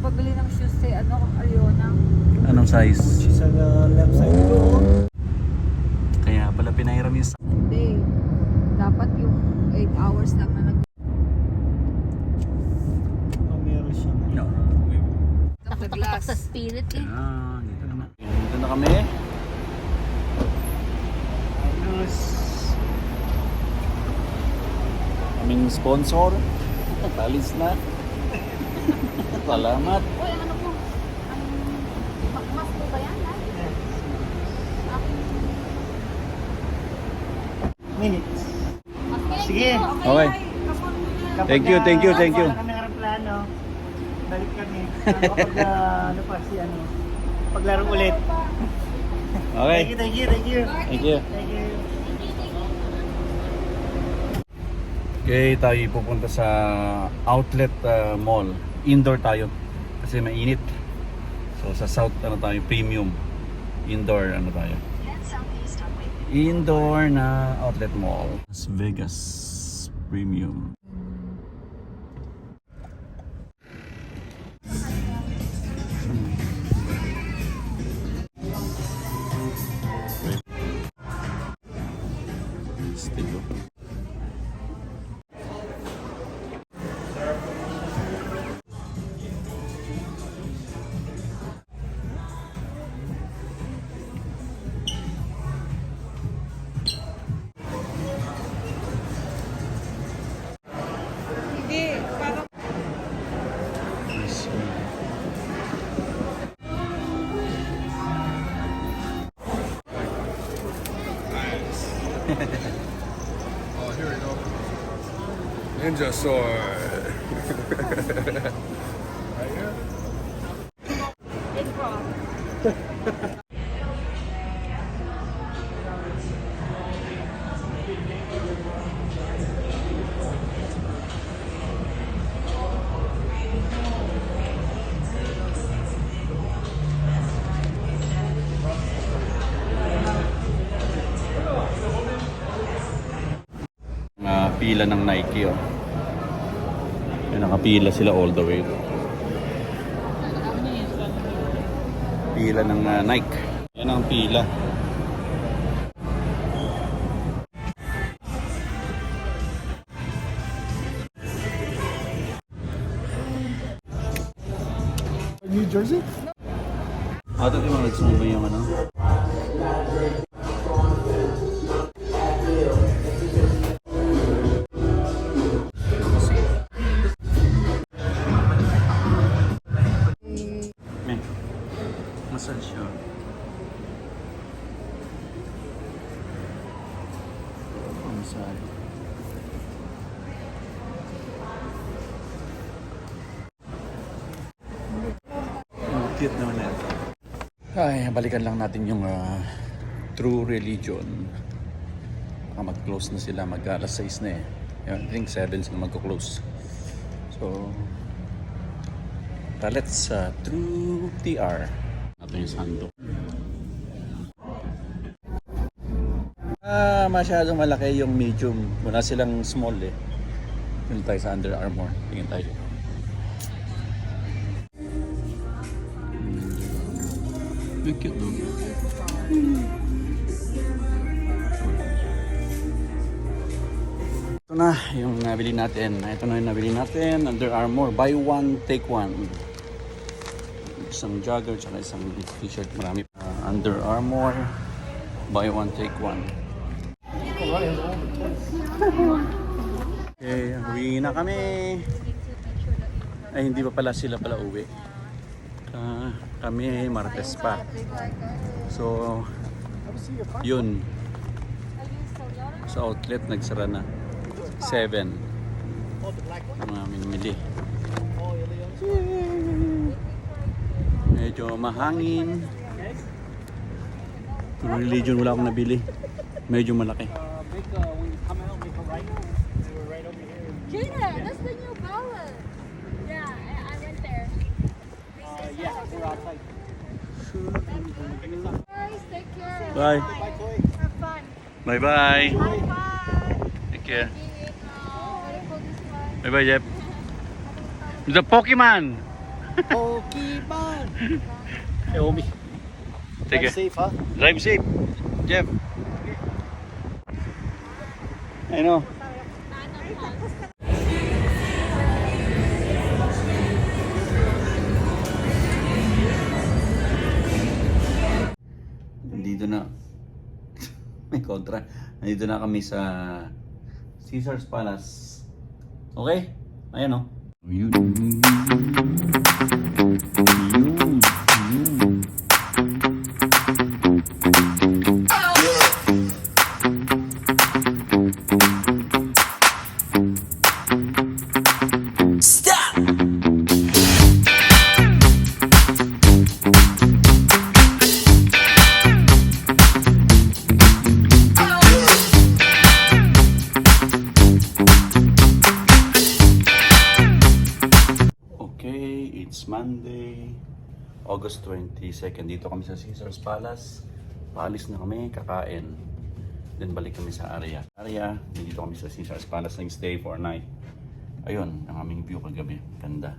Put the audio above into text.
pabili ng shoes si Aliona. Anong size? Sa left side ko. Kaya pala pinahiram yung Hindi. Dapat yung 8 hours lang na Meron siyang No. nag-glass. Sa spirit eh. Dito na. Dito na kami. ayos. Aming sponsor. Talis na. Salamat. Uy, ano po? Mas po ba yan? Minutes. Mas Sige. Okay. Thank you, thank you, thank you. Wala kami aeroplano. Balik kami. Kapag ano pa si ano. Paglaro ulit. Okay. Thank you, thank you, Thank thank you. you. Thank you. Okay, tayo pupunta sa outlet mall. Indoor tayo kasi mainit. So sa South tayo, premium. Indoor tayo. Indoor na outlet mall. Las Vegas Premium. Estilo. Hindi, parang Oh, here we go. Ninja sword. Right here? it's wrong. Pila ng Nike oh. May nakapila sila all the way. Pila ng Nike. Yan ang pila. New Jersey? Ito yung mga nagsumo yung ano. Massage yun. Massage. Cute naman na ito. Ay, balikan lang natin yung True Religion. Mag-close na sila, mag-alas 6 na eh. I think 7 sila mag-close. So, let's True TR. Ito yung sando. Masyadong malaki yung medium. Wala silang small eh. Tingin tayo sa Under Armour. Tingin tayo. Cute no? Ito na yung nabili natin. Ito na yung nabili natin. Under Armour. Buy one, take one. Isang jogger tsaka isang t-shirt. Marami. Under Armour. Buy one, take one. Okay, uwi na kami. Ay, hindi pa pala sila pala uwi. Kami Martes pa. So, yun. Sa outlet, nagsara na. 7. Ang namin minimili. Medyo mahangin. Yung Religion wala akong nabili. Medyo malaki. Gina, that's the new ballad. Yeah, I went there. Yeah, we're outside. Guys, take care. Bye. Have fun. Bye bye. Bye-bye. Take care. What do you call this one? Bye bye, Jeff. The Pokemon. Pokemon! Hey, Obi. Take Drive safe, ha? Drive safe, Jeff. I know. Nandito na. May kontra. Nandito na kami sa Caesar's Palace. Okay? Ayan o. Yun. Okay, it's Monday, August 22nd. Dito kami sa Caesar's Palace. Paalis na kami, kakain. Then balik kami sa area. Dito kami sa Caesar's Palace. Stay for a night. Ayun, ang aming view kagabi. Ganda.